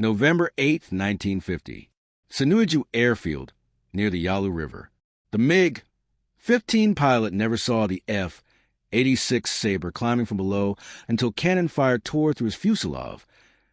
November 8, 1950. Sinuiju Airfield, near the Yalu River. The MiG-15 pilot never saw the F-86 Sabre climbing from below until cannon fire tore through his fuselage,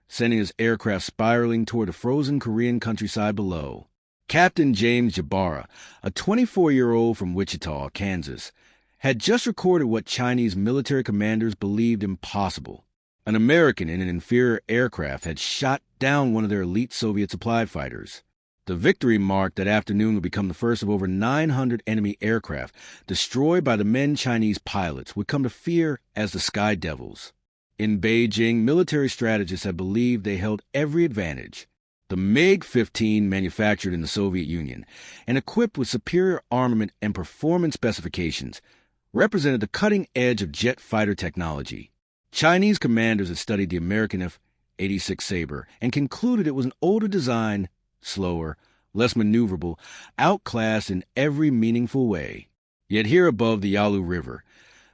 sending his aircraft spiraling toward the frozen Korean countryside below. Captain James Jabara, a 24-year-old from Wichita, Kansas, had just recorded what Chinese military commanders believed impossible. An American in an inferior aircraft had shot down one of their elite Soviet supplied fighters. The victory marked that afternoon would become the first of over 900 enemy aircraft destroyed by the men Chinese pilots would come to fear as the Sky Devils. In Beijing, military strategists had believed they held every advantage. The MiG-15, manufactured in the Soviet Union and equipped with superior armament and performance specifications, represented the cutting edge of jet fighter technology. Chinese commanders had studied the American F-86 Sabre and concluded it was an older design, slower, less maneuverable, outclassed in every meaningful way. Yet here above the Yalu River,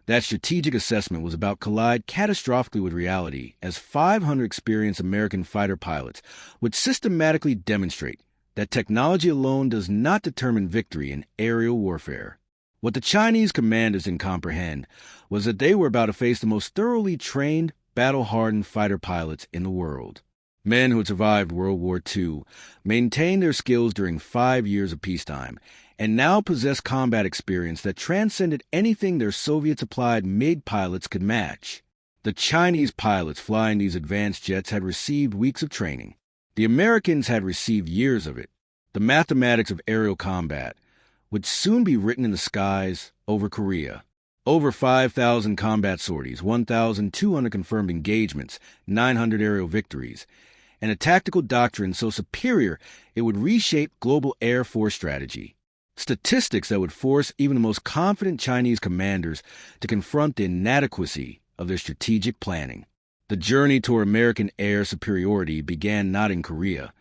that strategic assessment was about to collide catastrophically with reality as 500 experienced American fighter pilots would systematically demonstrate that technology alone does not determine victory in aerial warfare. What the Chinese commanders didn't comprehend was that they were about to face the most thoroughly trained, battle-hardened fighter pilots in the world. Men who had survived World War II, maintained their skills during 5 years of peacetime, and now possessed combat experience that transcended anything their Soviet-supplied MiG pilots could match. The Chinese pilots flying these advanced jets had received weeks of training. The Americans had received years of it. The mathematics of aerial combat would soon be written in the skies over Korea. Over 5,000 combat sorties, 1,200 confirmed engagements, 900 aerial victories, and a tactical doctrine so superior it would reshape global Air Force strategy. Statistics that would force even the most confident Chinese commanders to confront the inadequacy of their strategic planning. The journey toward American air superiority began not in Korea,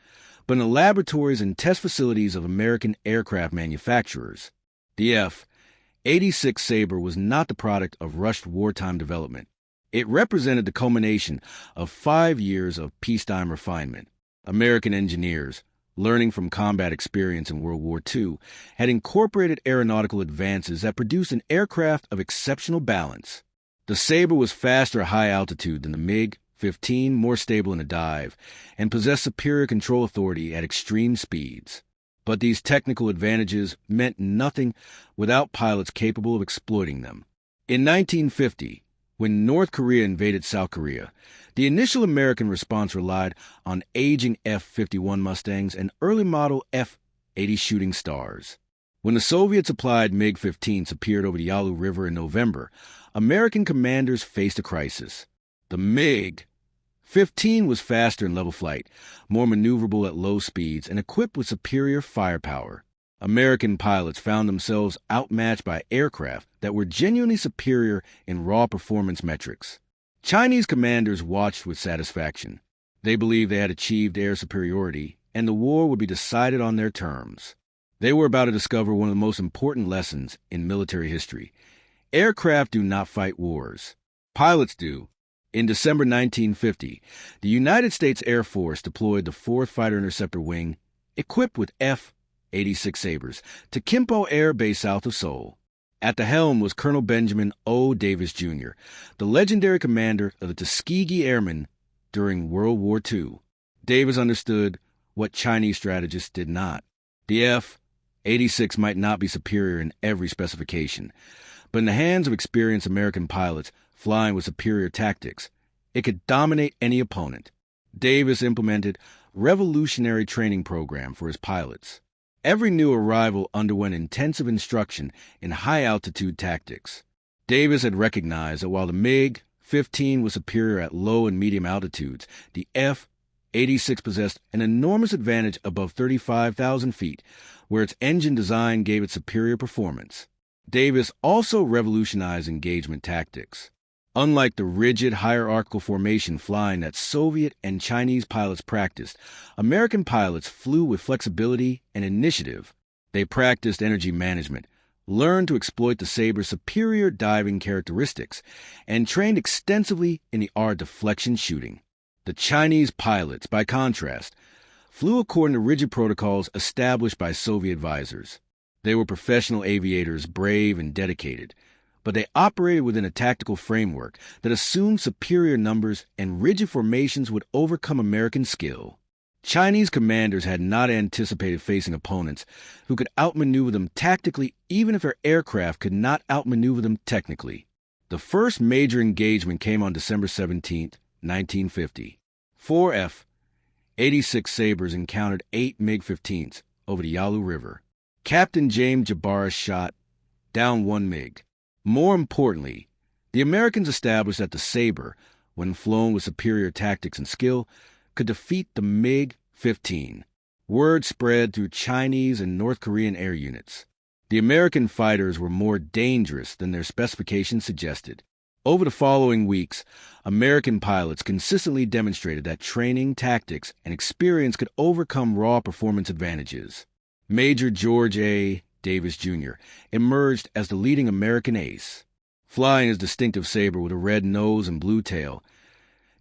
but in the laboratories and test facilities of American aircraft manufacturers. The F-86 Sabre was not the product of rushed wartime development. It represented the culmination of 5 years of peacetime refinement. American engineers, learning from combat experience in World War II, had incorporated aeronautical advances that produced an aircraft of exceptional balance. The Sabre was faster at high altitude than the MiG-15, more stable in a dive, and possessed superior control authority at extreme speeds. But these technical advantages meant nothing without pilots capable of exploiting them. In 1950, when North Korea invaded South Korea, the initial American response relied on aging F-51 Mustangs and early model F-80 Shooting Stars. When the Soviet-supplied MiG-15s appeared over the Yalu River in November, American commanders faced a crisis. The MiG-15 was faster in level flight, more maneuverable at low speeds, and equipped with superior firepower. American pilots found themselves outmatched by aircraft that were genuinely superior in raw performance metrics. Chinese commanders watched with satisfaction. They believed they had achieved air superiority, and the war would be decided on their terms. They were about to discover one of the most important lessons in military history. Aircraft do not fight wars. Pilots do. In December 1950, the United States Air Force deployed the 4th Fighter Interceptor Wing, equipped with F-86 Sabres, to Kimpo Air Base south of Seoul. At the helm was Colonel Benjamin O. Davis, Jr., the legendary commander of the Tuskegee Airmen during World War II. Davis understood what Chinese strategists did not. The F-86 might not be superior in every specification, but in the hands of experienced American pilots flying with superior tactics, it could dominate any opponent. Davis implemented a revolutionary training program for his pilots. Every new arrival underwent intensive instruction in high-altitude tactics. Davis had recognized that while the MiG-15 was superior at low and medium altitudes, the F-86 possessed an enormous advantage above 35,000 feet, where its engine design gave it superior performance. Davis also revolutionized engagement tactics. Unlike the rigid hierarchical formation flying that Soviet and Chinese pilots practiced, American pilots flew with flexibility and initiative. They practiced energy management, learned to exploit the Sabre's superior diving characteristics, and trained extensively in the art of deflection shooting. The Chinese pilots, by contrast, flew according to rigid protocols established by Soviet advisors. They were professional aviators, brave and dedicated, but they operated within a tactical framework that assumed superior numbers and rigid formations would overcome American skill. Chinese commanders had not anticipated facing opponents who could outmaneuver them tactically even if their aircraft could not outmaneuver them technically. The first major engagement came on December 17, 1950. 4 F-86 Sabres encountered 8 MiG-15s over the Yalu River. Captain James Jabara shot down 1 MiG. More importantly, the Americans established that the Sabre, when flown with superior tactics and skill, could defeat the MiG-15. Word spread through Chinese and North Korean air units. The American fighters were more dangerous than their specifications suggested. Over the following weeks, American pilots consistently demonstrated that training, tactics, and experience could overcome raw performance advantages. Major George A. Davis, Jr. emerged as the leading American ace. Flying his distinctive Sabre with a red nose and blue tail,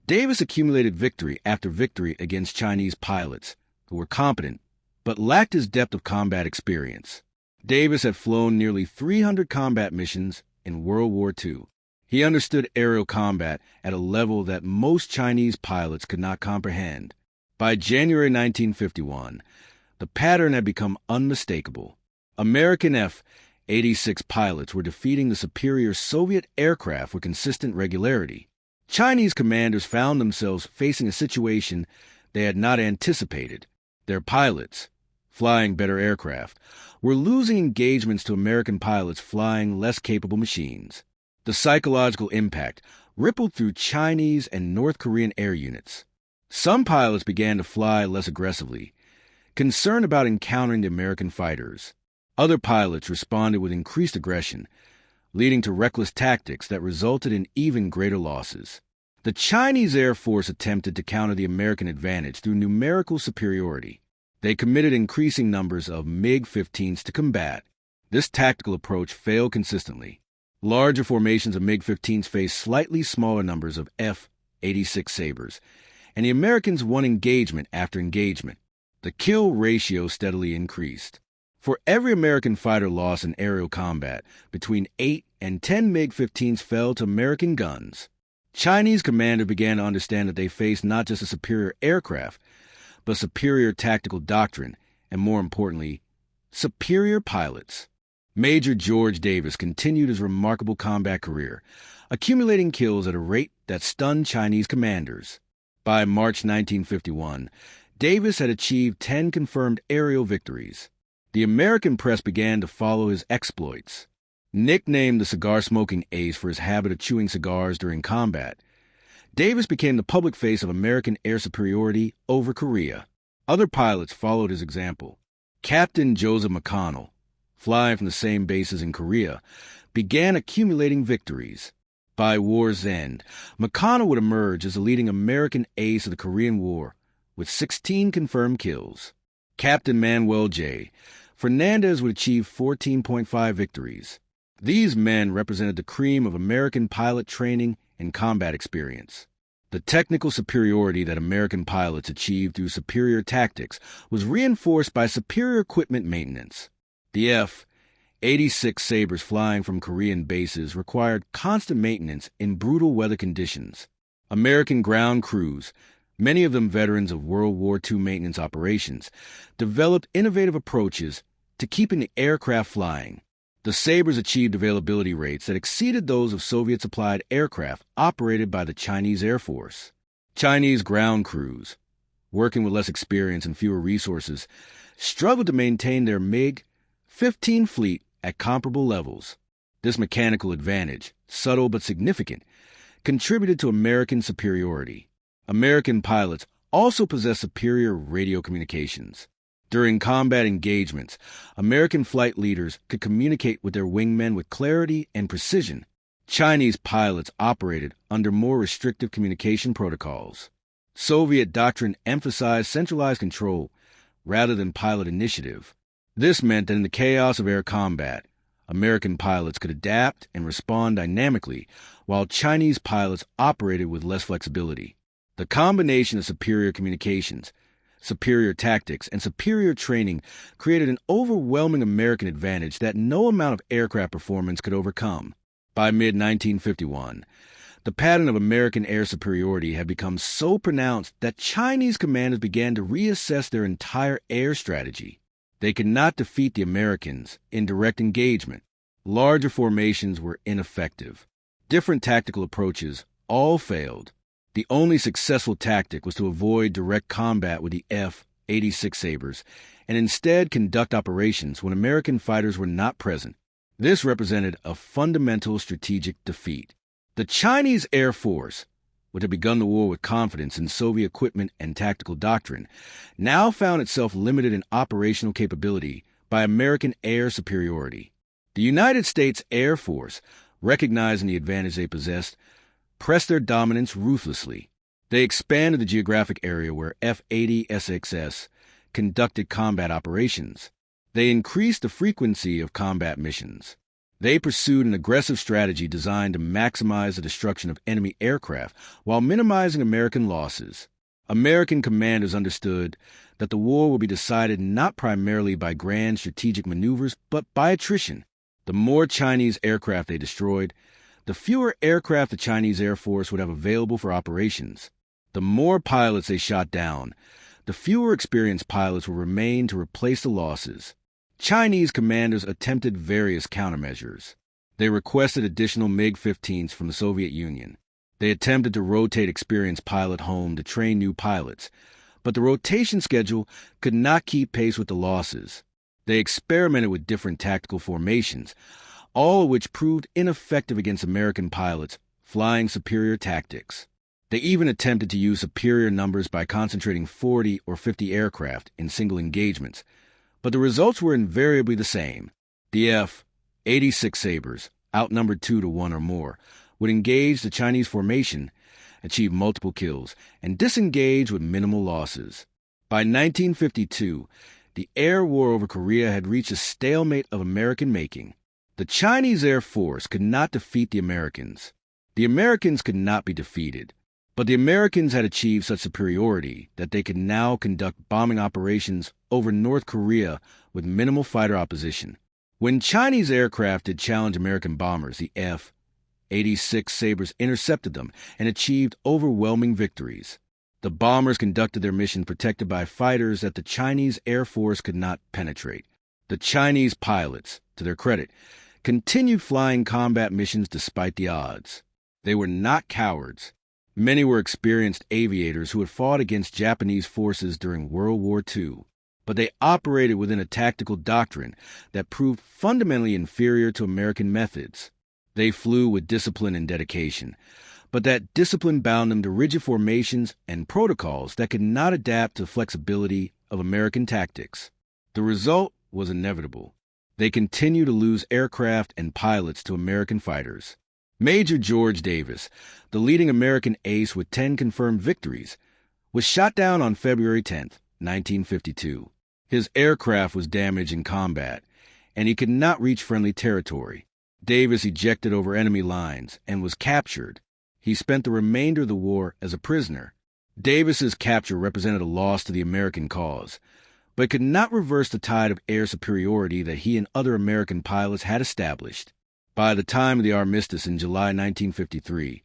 Davis accumulated victory after victory against Chinese pilots who were competent but lacked his depth of combat experience. Davis had flown nearly 300 combat missions in World War II. He understood aerial combat at a level that most Chinese pilots could not comprehend. By January 1951, the pattern had become unmistakable. American F-86 pilots were defeating the superior Soviet aircraft with consistent regularity. Chinese commanders found themselves facing a situation they had not anticipated. Their pilots, flying better aircraft, were losing engagements to American pilots flying less capable machines. The psychological impact rippled through Chinese and North Korean air units. Some pilots began to fly less aggressively, concerned about encountering the American fighters. Other pilots responded with increased aggression, leading to reckless tactics that resulted in even greater losses. The Chinese Air Force attempted to counter the American advantage through numerical superiority. They committed increasing numbers of MiG-15s to combat. This tactical approach failed consistently. Larger formations of MiG-15s faced slightly smaller numbers of F-86 Sabres, and the Americans won engagement after engagement. The kill ratio steadily increased. For every American fighter lost in aerial combat, between 8 and 10 MiG-15s fell to American guns. Chinese commanders began to understand that they faced not just a superior aircraft, but superior tactical doctrine, and more importantly, superior pilots. Major George Davis continued his remarkable combat career, accumulating kills at a rate that stunned Chinese commanders. By March 1951, Davis had achieved 10 confirmed aerial victories. The American press began to follow his exploits. Nicknamed the cigar-smoking ace for his habit of chewing cigars during combat, Davis became the public face of American air superiority over Korea. Other pilots followed his example. Captain Joseph McConnell, flying from the same bases in Korea, began accumulating victories. By war's end, McConnell would emerge as the leading American ace of the Korean War with 16 confirmed kills. Captain Manuel J. Fernandez would achieve 14.5 victories. These men represented the cream of American pilot training and combat experience. The technical superiority that American pilots achieved through superior tactics was reinforced by superior equipment maintenance. The F-86 Sabres flying from Korean bases required constant maintenance in brutal weather conditions. American ground crews, many of them veterans of World War II maintenance operations, developed innovative approaches to keeping the aircraft flying. The Sabres achieved availability rates that exceeded those of Soviet-supplied aircraft operated by the Chinese Air Force. Chinese ground crews, working with less experience and fewer resources, struggled to maintain their MiG-15 fleet at comparable levels. This mechanical advantage, subtle but significant, contributed to American superiority. American pilots also possessed superior radio communications. During combat engagements, American flight leaders could communicate with their wingmen with clarity and precision. Chinese pilots operated under more restrictive communication protocols. Soviet doctrine emphasized centralized control rather than pilot initiative. This meant that in the chaos of air combat, American pilots could adapt and respond dynamically, while Chinese pilots operated with less flexibility. The combination of superior communications, superior tactics, and superior training created an overwhelming American advantage that no amount of aircraft performance could overcome. By mid-1951, the pattern of American air superiority had become so pronounced that Chinese commanders began to reassess their entire air strategy. They could not defeat the Americans in direct engagement. Larger formations were ineffective. Different tactical approaches all failed. The only successful tactic was to avoid direct combat with the F-86 Sabres and instead conduct operations when American fighters were not present. This represented a fundamental strategic defeat. The Chinese Air Force, which had begun the war with confidence in Soviet equipment and tactical doctrine, now found itself limited in operational capability by American air superiority. The United States Air Force, recognizing the advantage they possessed, pressed their dominance ruthlessly. They expanded the geographic area where F-86 conducted combat operations. They increased the frequency of combat missions. They pursued an aggressive strategy designed to maximize the destruction of enemy aircraft while minimizing American losses. American commanders understood that the war would be decided not primarily by grand strategic maneuvers, but by attrition. The more Chinese aircraft they destroyed, the fewer aircraft the Chinese Air Force would have available for operations. The more pilots they shot down, the fewer experienced pilots would remain to replace the losses. Chinese commanders attempted various countermeasures. They requested additional MiG-15s from the Soviet Union. They attempted to rotate experienced pilots home to train new pilots, but the rotation schedule could not keep pace with the losses. They experimented with different tactical formations, all of which proved ineffective against American pilots flying superior tactics. They even attempted to use superior numbers by concentrating 40 or 50 aircraft in single engagements, but the results were invariably the same. The F-86 Sabres, outnumbered 2-1 or more, would engage the Chinese formation, achieve multiple kills, and disengage with minimal losses. By 1952, the air war over Korea had reached a stalemate of American making. The Chinese Air Force could not defeat the Americans. The Americans could not be defeated. But the Americans had achieved such superiority that they could now conduct bombing operations over North Korea with minimal fighter opposition. When Chinese aircraft did challenge American bombers, the F-86 Sabres intercepted them and achieved overwhelming victories. The bombers conducted their mission protected by fighters that the Chinese Air Force could not penetrate. The Chinese pilots, to their credit, continued flying combat missions despite the odds. They were not cowards. Many were experienced aviators who had fought against Japanese forces during World War II, but they operated within a tactical doctrine that proved fundamentally inferior to American methods. They flew with discipline and dedication, but that discipline bound them to rigid formations and protocols that could not adapt to the flexibility of American tactics. The result was inevitable. They continued to lose aircraft and pilots to American fighters. Major George Davis, the leading American ace with 10 confirmed victories, was shot down on February 10, 1952. His aircraft was damaged in combat, and he could not reach friendly territory. Davis ejected over enemy lines and was captured. He spent the remainder of the war as a prisoner. Davis's capture represented a loss to the American cause, but could not reverse the tide of air superiority that he and other American pilots had established. By the time of the armistice in July 1953,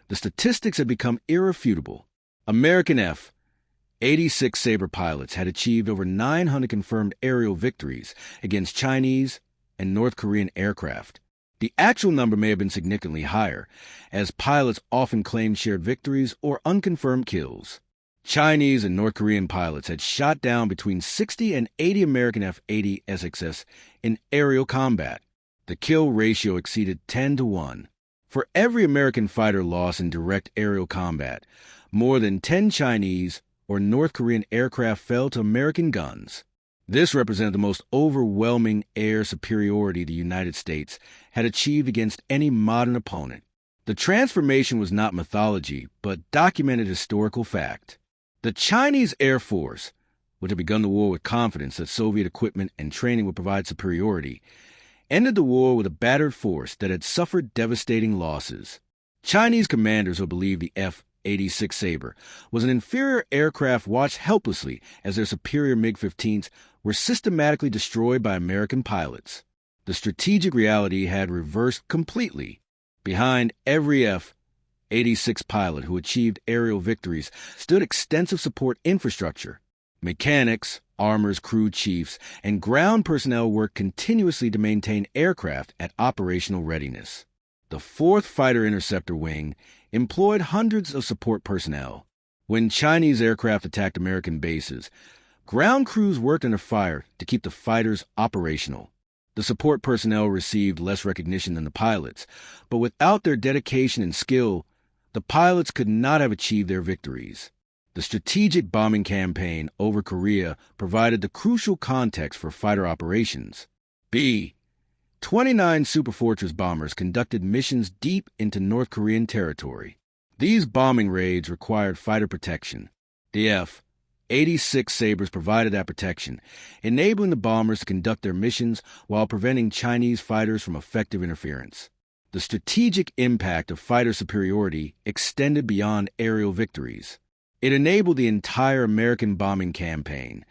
the statistics had become irrefutable. American F-86 Sabre pilots had achieved over 900 confirmed aerial victories against Chinese and North Korean aircraft. The actual number may have been significantly higher, as pilots often claimed shared victories or unconfirmed kills. Chinese and North Korean pilots had shot down between 60 and 80 American F-86s in aerial combat. The kill ratio exceeded 10-1. For every American fighter lost in direct aerial combat, more than 10 Chinese or North Korean aircraft fell to American guns. This represented the most overwhelming air superiority the United States had achieved against any modern opponent. The transformation was not mythology, but documented historical fact. The Chinese Air Force, which had begun the war with confidence that Soviet equipment and training would provide superiority, ended the war with a battered force that had suffered devastating losses. Chinese commanders who believed the F-86 F-86 Sabre was an inferior aircraft watched helplessly as their superior MiG-15s were systematically destroyed by American pilots. The strategic reality had reversed completely. Behind every F-86 pilot who achieved aerial victories stood extensive support infrastructure. Mechanics, armors, crew chiefs, and ground personnel worked continuously to maintain aircraft at operational readiness. The 4th Fighter Interceptor Wing employed hundreds of support personnel. When Chinese aircraft attacked American bases, ground crews worked under fire to keep the fighters operational. The support personnel received less recognition than the pilots, but without their dedication and skill, the pilots could not have achieved their victories. The strategic bombing campaign over Korea provided the crucial context for fighter operations. 29 Superfortress bombers conducted missions deep into North Korean territory. These bombing raids required fighter protection. The F-86 Sabres provided that protection, enabling the bombers to conduct their missions while preventing Chinese fighters from effective interference. The strategic impact of fighter superiority extended beyond aerial victories. It enabled the entire American bombing campaign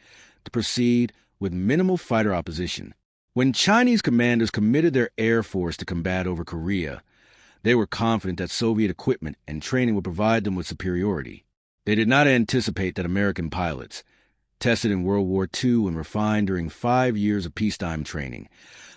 to proceed with minimal fighter opposition. When Chinese commanders committed their air force to combat over Korea, they were confident that Soviet equipment and training would provide them with superiority. They did not anticipate that American pilots, tested in World War II and refined during 5 years of peacetime training,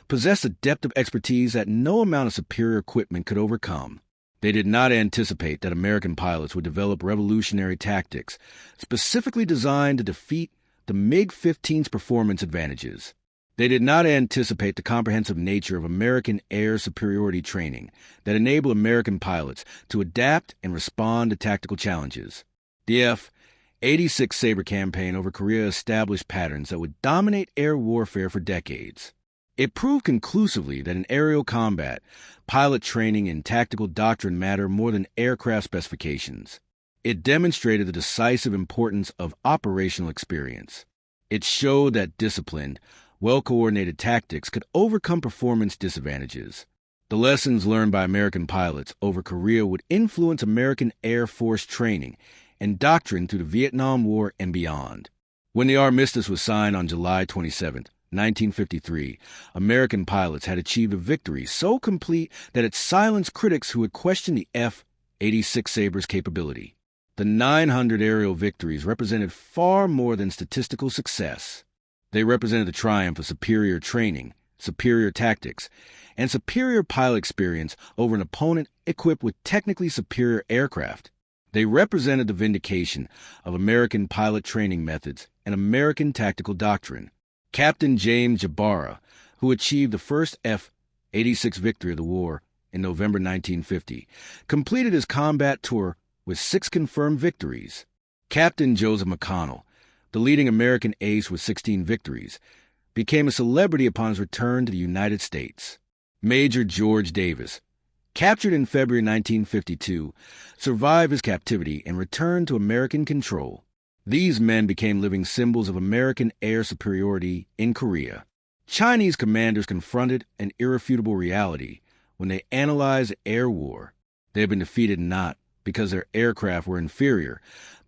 possessed a depth of expertise that no amount of superior equipment could overcome. They did not anticipate that American pilots would develop revolutionary tactics specifically designed to defeat the MiG-15's performance advantages. They did not anticipate the comprehensive nature of American air superiority training that enabled American pilots to adapt and respond to tactical challenges. The F-86 Sabre campaign over Korea established patterns that would dominate air warfare for decades. It proved conclusively that in aerial combat, pilot training and tactical doctrine matter more than aircraft specifications. It demonstrated the decisive importance of operational experience. It showed that disciplined, well-coordinated tactics could overcome performance disadvantages. The lessons learned by American pilots over Korea would influence American Air Force training and doctrine through the Vietnam War and beyond. When the armistice was signed on July 27, 1953, American pilots had achieved a victory so complete that it silenced critics who had questioned the F-86 Sabre's capability. The 900 aerial victories represented far more than statistical success. They represented the triumph of superior training, superior tactics, and superior pilot experience over an opponent equipped with technically superior aircraft. They represented the vindication of American pilot training methods and American tactical doctrine. Captain James Jabara, who achieved the first F-86 victory of the war in November 1950, completed his combat tour with 6 confirmed victories. Captain Joseph McConnell, the leading American ace with 16 victories, became a celebrity upon his return to the United States. Major George Davis, captured in February 1952, survived his captivity and returned to American control. These men became living symbols of American air superiority in Korea. Chinese commanders confronted an irrefutable reality when they analyzed air war. They had been defeated not because their aircraft were inferior.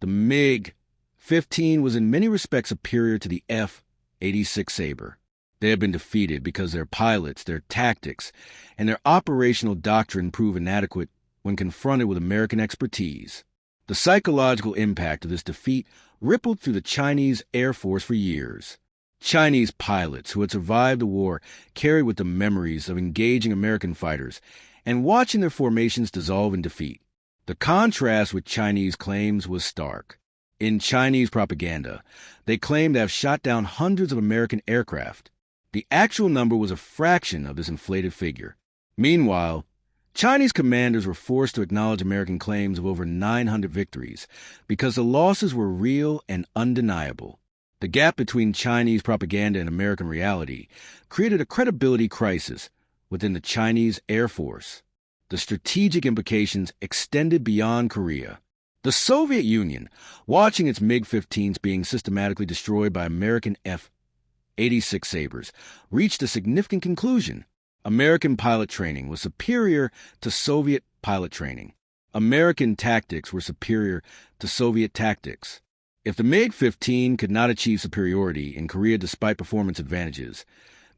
The MiG-15 was in many respects superior to the F-86 Sabre. They had been defeated because their pilots, their tactics, and their operational doctrine proved inadequate when confronted with American expertise. The psychological impact of this defeat rippled through the Chinese Air Force for years. Chinese pilots who had survived the war carried with them memories of engaging American fighters and watching their formations dissolve in defeat. The contrast with Chinese claims was stark. In Chinese propaganda, they claimed to have shot down hundreds of American aircraft. The actual number was a fraction of this inflated figure. Meanwhile, Chinese commanders were forced to acknowledge American claims of over 900 victories because the losses were real and undeniable. The gap between Chinese propaganda and American reality created a credibility crisis within the Chinese Air Force. The strategic implications extended beyond Korea. The Soviet Union, watching its MiG-15s being systematically destroyed by American F-86 Sabres, reached a significant conclusion. American pilot training was superior to Soviet pilot training. American tactics were superior to Soviet tactics. If the MiG-15 could not achieve superiority in Korea despite performance advantages,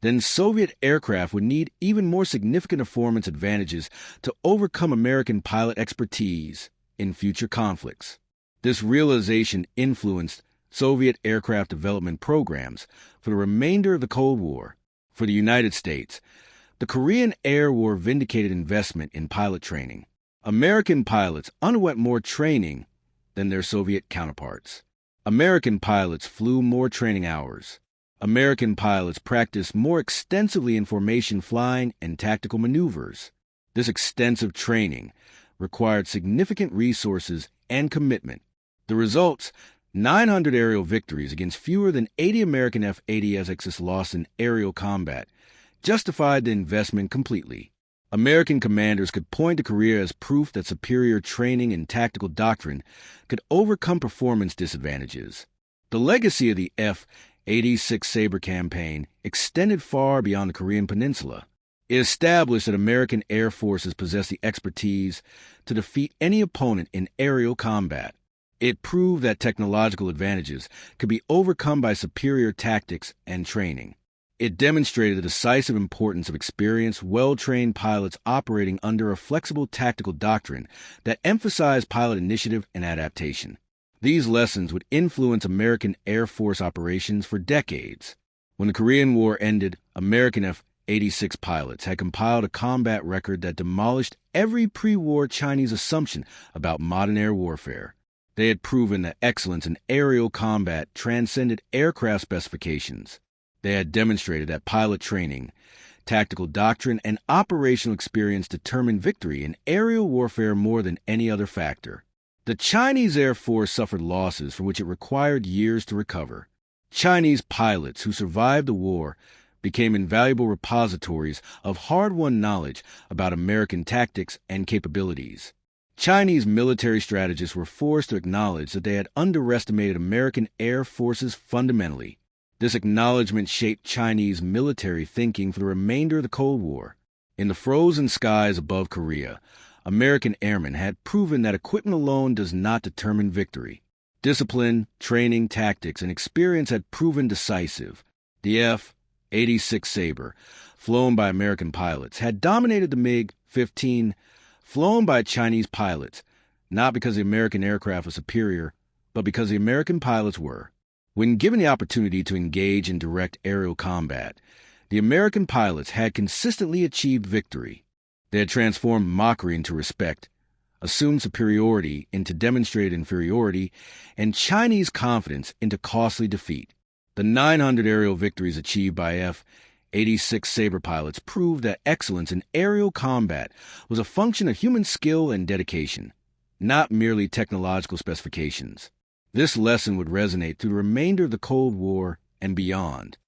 then Soviet aircraft would need even more significant performance advantages to overcome American pilot expertise in future conflicts. This realization influenced Soviet aircraft development programs for the remainder of the Cold War. For the United States, the Korean Air War vindicated investment in pilot training. American pilots underwent more training than their Soviet counterparts. American pilots flew more training hours. American pilots practiced more extensively in formation flying and tactical maneuvers. This extensive training required significant resources and commitment. The results: 900 aerial victories against fewer than 80 American F-86s lost in aerial combat, justified the investment completely. American commanders could point to Korea as proof that superior training and tactical doctrine could overcome performance disadvantages. The legacy of the F-86 Sabre campaign extended far beyond the Korean peninsula. It established that American air forces possessed the expertise to defeat any opponent in aerial combat. It proved that technological advantages could be overcome by superior tactics and training. It demonstrated the decisive importance of experienced, well-trained pilots operating under a flexible tactical doctrine that emphasized pilot initiative and adaptation. These lessons would influence American Air Force operations for decades. When the Korean War ended, American F-86 pilots had compiled a combat record that demolished every pre-war Chinese assumption about modern air warfare. They had proven that excellence in aerial combat transcended aircraft specifications. They had demonstrated that pilot training, tactical doctrine, and operational experience determined victory in aerial warfare more than any other factor. The Chinese Air Force suffered losses from which it required years to recover. Chinese pilots who survived the war became invaluable repositories of hard-won knowledge about American tactics and capabilities. Chinese military strategists were forced to acknowledge that they had underestimated American Air Forces fundamentally. This acknowledgement shaped Chinese military thinking for the remainder of the Cold War. In the frozen skies above Korea, American airmen had proven that equipment alone does not determine victory. Discipline, training, tactics, and experience had proven decisive. The F-86 Sabre, flown by American pilots, had dominated the MiG-15, flown by Chinese pilots, not because the American aircraft was superior, but because the American pilots were. When given the opportunity to engage in direct aerial combat, the American pilots had consistently achieved victory. They had transformed mockery into respect, assumed superiority into demonstrated inferiority, and Chinese confidence into costly defeat. The 900 aerial victories achieved by F-86 Sabre pilots proved that excellence in aerial combat was a function of human skill and dedication, not merely technological specifications. This lesson would resonate through the remainder of the Cold War and beyond.